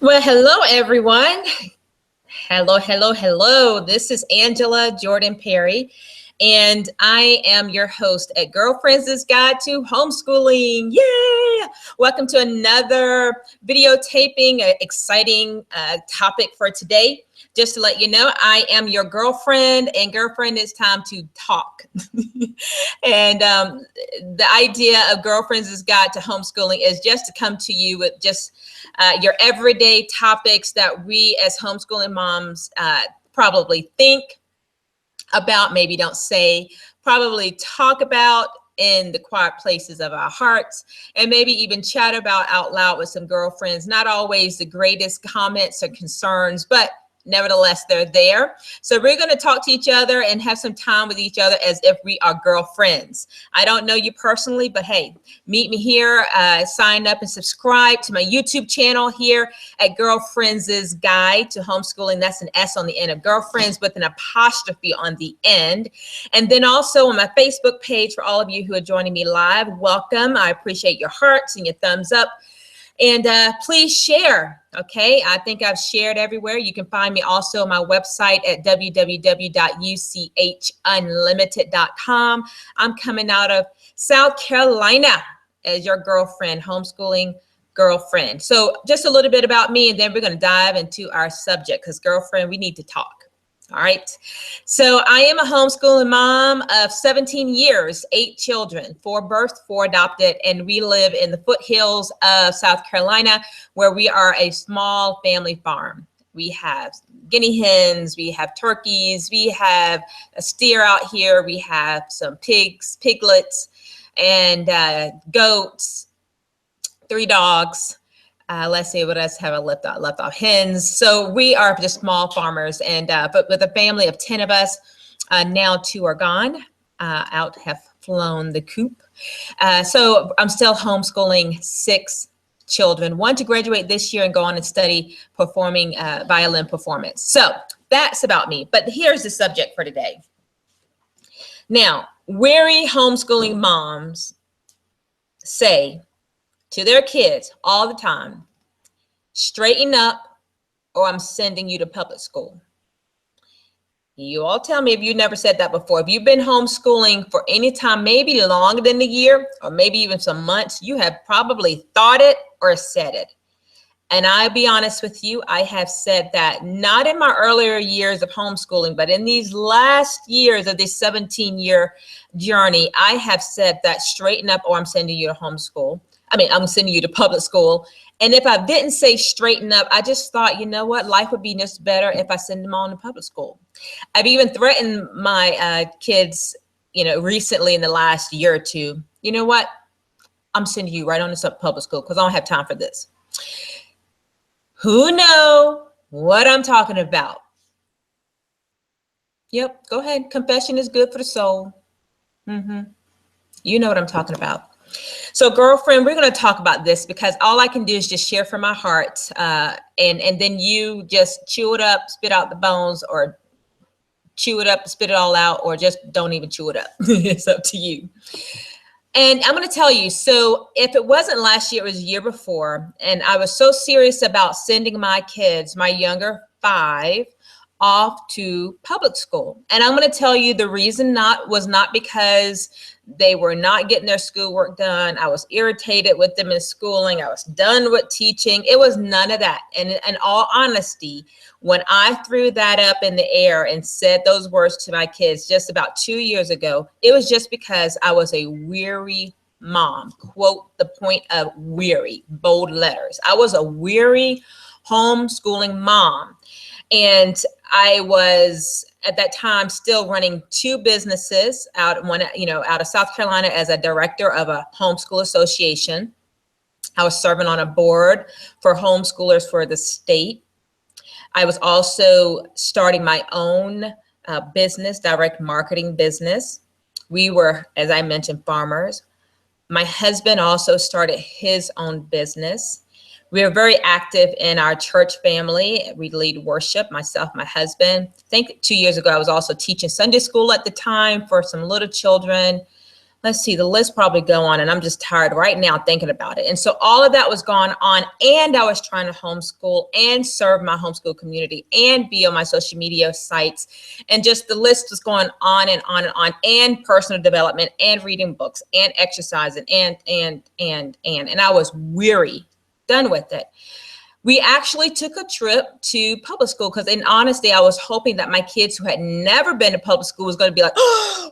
Well, hello, everyone. Hello. This is Angela Jordan Perry, and I am your host at Girlfriends' Guide to Homeschooling. Yay! Welcome to another videotaping, an exciting topic for today. Just to let you know, I am your girlfriend, and girlfriend, it's time to talk. And the idea of Girlfriends' Guide to Homeschooling is just to come to you with just your everyday topics that we as homeschooling moms probably think about, maybe don't say, probably talk about in the quiet places of our hearts, and maybe even chat about out loud with some girlfriends. Not always the greatest comments or concerns, but nevertheless, they're there. So we're going to talk to each other and have some time with each other as if we are girlfriends. I don't know you personally, but hey, meet me here. Sign up and subscribe to my YouTube channel here at Girlfriends' Guide to Homeschooling. That's an S on the end of girlfriends with an apostrophe on the end. And then also on my Facebook page for all of you who are joining me live, welcome. I appreciate your hearts and your thumbs up. And please share, okay? I think I've shared everywhere. You can find me also on my website at www.uchunlimited.com. I'm coming out of South Carolina as your girlfriend, homeschooling girlfriend. So just a little bit about me, and then we're going to dive into our subject because, girlfriend, we need to talk. All right. So I am a homeschooling mom of 17 years, 8 children, 4 birthed, 4 adopted, and we live in the foothills of South Carolina, where we are a small family farm. We have guinea hens, we have turkeys, we have a steer out here, we have some pigs, piglets, and goats, 3 dogs. Let's see what else have I left off. Hens. So we are just small farmers, and but with a family of 10 of us, now 2 are gone, out have flown the coop. So I'm still homeschooling 6 children, 1 to graduate this year and go on and study performing violin performance. So that's about me. But here's the subject for today. Now, weary homeschooling moms say to their kids all the time, straighten up or I'm sending you to public school. You all tell me if you never said that before. If you've been homeschooling for any time, maybe longer than a year or maybe even some months, you have probably thought it or said it. And I'll be honest with you, I have said that not in my earlier years of homeschooling, but in these last years of this 17-year journey, I have said that straighten up or I'm sending you to homeschool. I'm sending you to public school. And if I didn't say straighten up, I just thought, you know what, life would be just better if I send them on to public school. I've even threatened my kids, recently in the last year or two, you know what, I'm sending you right on to public school because I don't have time for this. Who know what I'm talking about? Yep, go ahead. Confession is good for the soul. You know what I'm talking about. So, girlfriend, we're going to talk about this because all I can do is just share from my heart, and then you just chew it up, spit out the bones, or chew it up, spit it all out, or just don't even chew it up. It's up to you. And I'm going to tell you, so if it wasn't last year, it was the year before, and I was so serious about sending my kids, my younger 5, off to public school. And I'm going to tell you the reason was not because they were not getting their schoolwork done. I was irritated with them in schooling. I was done with teaching. It was none of that. And in all honesty, when I threw that up in the air and said those words to my kids just about 2 years ago, it was just because I was a weary mom. Quote the point of weary, bold letters. I was a weary homeschooling mom. And I was at that time still running 2 businesses out of South Carolina as a director of a homeschool association. I was serving on a board for homeschoolers for the state. I was also starting my own business, direct marketing business. We were, as I mentioned, farmers. My husband also started his own business. We are very active in our church family. We lead worship, myself, my husband. I think 2 years ago, I was also teaching Sunday school at the time for some little children. let's see, the list probably go on, and I'm just tired right now thinking about it. And so all of that was going on, and I was trying to homeschool and serve my homeschool community and be on my social media sites. And just the list was going on and on and on, and personal development and reading books and exercising and I was weary, done with it. We actually took a trip to public school because in honesty, I was hoping that my kids who had never been to public school was going to be like, oh,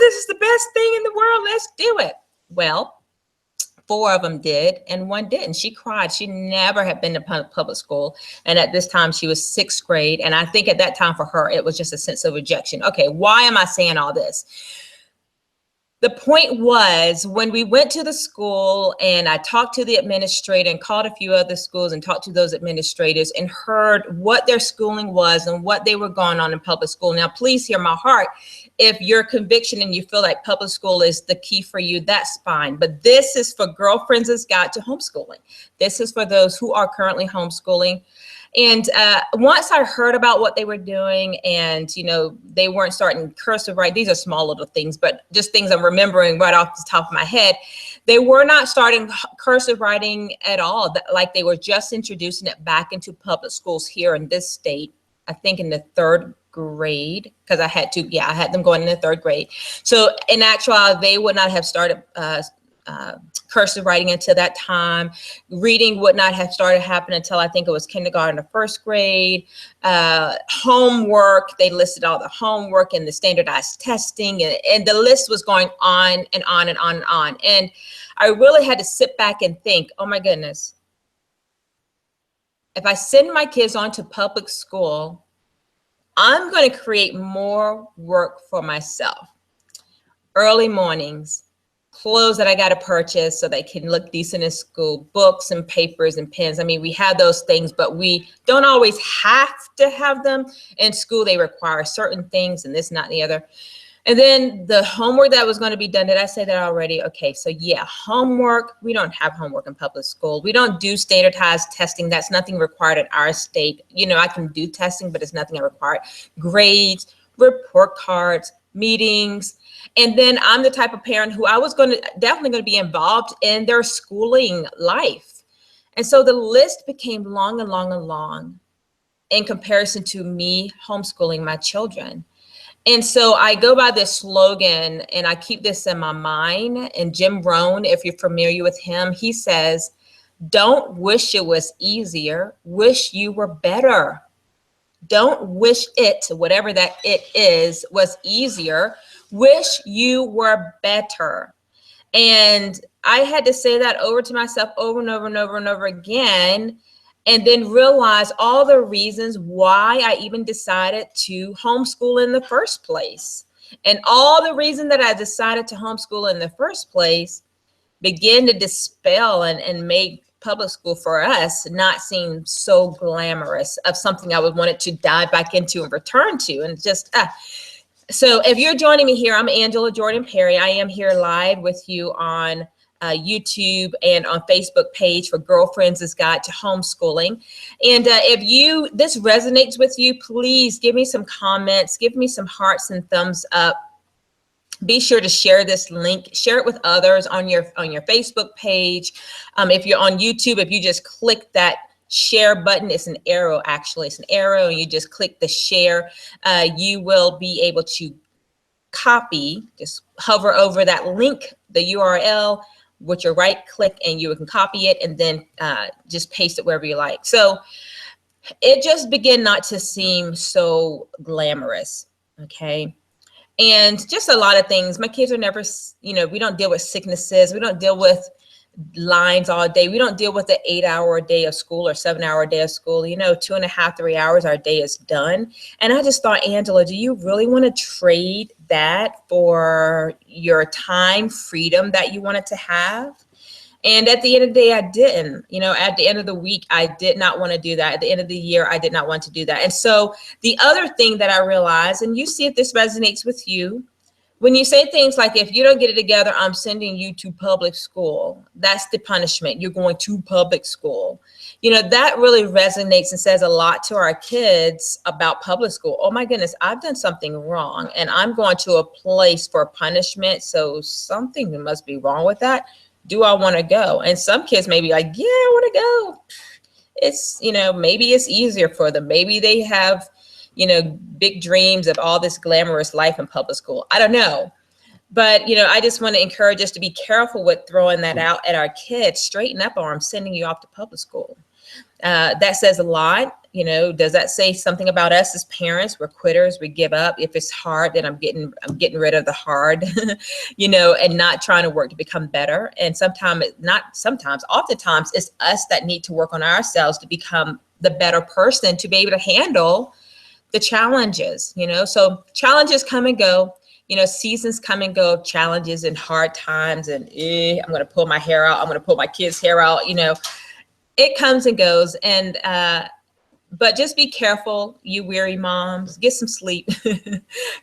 this is the best thing in the world. Let's do it. Well, 4 of them did and 1 didn't. She cried. She never had been to public school. And at this time, she was 6th grade. And I think at that time for her, it was just a sense of rejection. Okay, why am I saying all this? The point was when we went to the school and I talked to the administrator and called a few other schools and talked to those administrators and heard what their schooling was and what they were going on in public school. Now, please hear my heart. If your conviction and you feel like public school is the key for you, that's fine. But this is for Girlfriends' Guide to Homeschooling. This is for those who are currently homeschooling. And once I heard about what they were doing and, you know, they weren't starting cursive writing. These are small little things, but just things I'm remembering right off the top of my head. They were not starting cursive writing at all. Like they were just introducing it back into public schools here in this state, I think in the 3rd grade, because I had them going in the 3rd grade. So in actuality, they would not have started cursive writing until that time. Reading would not have started happening until I think it was kindergarten or 1st grade. Homework, they listed all the homework and the standardized testing, and the list was going on and on and on and on. And I really had to sit back and think, oh my goodness, if I send my kids on to public school, I'm going to create more work for myself. Early mornings, clothes that I got to purchase so they can look decent in school, books and papers and pens. I mean, we have those things, but we don't always have to have them. In school, they require certain things and this, not, and the other. And then the homework that was going to be done, did I say that already? Okay, so yeah, homework. We don't have homework in public school. We don't do standardized testing. That's nothing required in our state. You know, I can do testing, but it's nothing required. Grades, report cards, meetings. And then I'm the type of parent who I was definitely going to be involved in their schooling life. And so the list became long and long and long in comparison to me homeschooling my children. And so I go by this slogan and I keep this in my mind. And Jim Rohn, if you're familiar with him, he says, don't wish it was easier, wish you were better. Don't wish it, whatever that it is, was easier. Wish you were better. And I had to say that over to myself over and over and over and over again, and then realize all the reasons why I even decided to homeschool in the first place. And all the reason that I decided to homeschool in the first place began to dispel and make public school for us not seem so glamorous of something I would wanted to dive back into and return to. And just, so if you're joining me here, I'm Angela Jordan Perry. I am here live with you on YouTube and on Facebook page for Girlfriends' Guide to Homeschooling. And if this resonates with you, please give me some comments, give me some hearts and thumbs up. Be sure to share this link, share it with others on your Facebook page. If you're on YouTube, if you just click that share button, it's an arrow, actually, it's an arrow, and you just click the share, you will be able to copy, just hover over that link, the URL with your right click, and you can copy it and then just paste it wherever you like. So it just began not to seem so glamorous, okay? And just a lot of things. My kids are never, you know, we don't deal with sicknesses. We don't deal with lines all day. We don't deal with the 8-hour day of school or 7-hour day of school. You know, 2.5, 3 hours, our day is done. And I just thought, Angela, do you really want to trade that for your time freedom that you wanted to have? And at the end of the day, I didn't. You know, at the end of the week, I did not want to do that. At the end of the year, I did not want to do that. And so the other thing that I realized, and you see if this resonates with you, when you say things like, if you don't get it together, I'm sending you to public school. That's the punishment. You're going to public school. You know, that really resonates and says a lot to our kids about public school. Oh my goodness, I've done something wrong and I'm going to a place for punishment. So something must be wrong with that. Do I want to go? And some kids may be like, yeah, I want to go. It's, you know, maybe it's easier for them. Maybe they have, you know, big dreams of all this glamorous life in public school. I don't know. But, you know, I just want to encourage us to be careful with throwing that out at our kids. Straighten up, or I'm sending you off to public school. That says a lot. You know, does that say something about us as parents? We're quitters. We give up. If it's hard, then I'm getting rid of the hard, you know, and not trying to work to become better. And oftentimes it's us that need to work on ourselves to become the better person to be able to handle the challenges, you know. So challenges come and go. You know, seasons come and go, challenges and hard times, and I'm going to pull my hair out. I'm going to pull my kids' hair out. You know, it comes and goes. And, but just be careful, you weary moms. Get some sleep.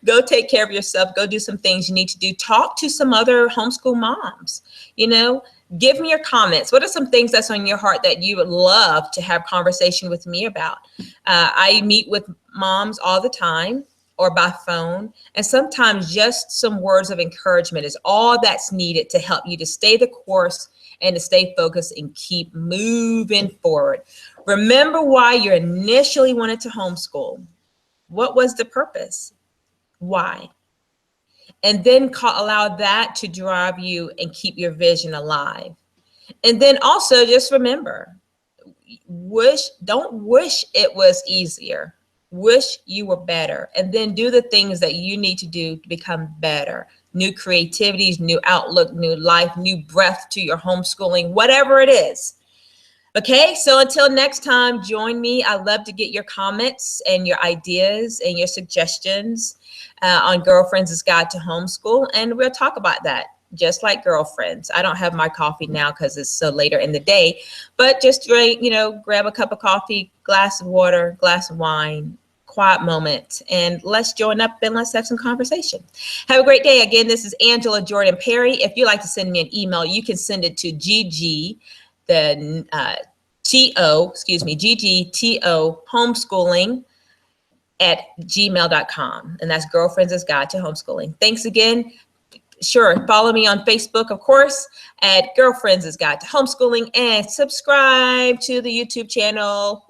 Go take care of yourself. Go do some things you need to do. Talk to some other homeschool moms. You know, give me your comments. What are some things that's on your heart that you would love to have conversation with me about? I meet with moms all the time, or by phone. And sometimes just some words of encouragement is all that's needed to help you to stay the course and to stay focused and keep moving forward. Remember why you initially wanted to homeschool. What was the purpose? Why? And then allow that to drive you and keep your vision alive. And then also just remember, don't wish it was easier. Wish you were better, and then do the things that you need to do to become better. New creativities, new outlook, new life, new breath to your homeschooling, whatever it is. Okay, so until next time, join me. I love to get your comments and your ideas and your suggestions on Girlfriends' Guide to Homeschool, and we'll talk about that. Just like girlfriends. I don't have my coffee now because it's so later in the day, but just, you know, grab a cup of coffee, glass of water, glass of wine, quiet moment, and let's join up and let's have some conversation. Have a great day. Again, this is Angela Jordan Perry. If you'd like to send me an email, you can send it to GGTO homeschooling @gmail.com. And that's Girlfriends' Guide to Homeschooling. Thanks again. Sure, follow me on Facebook, of course, at Girlfriends' Guide to Homeschooling, and subscribe to the YouTube channel.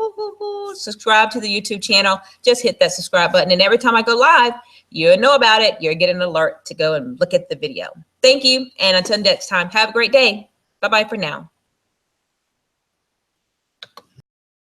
Subscribe to the YouTube channel. Just hit that subscribe button, and every time I go live, you'll know about it. You'll get an alert to go and look at the video. Thank you, and until next time, have a great day. Bye-bye for now.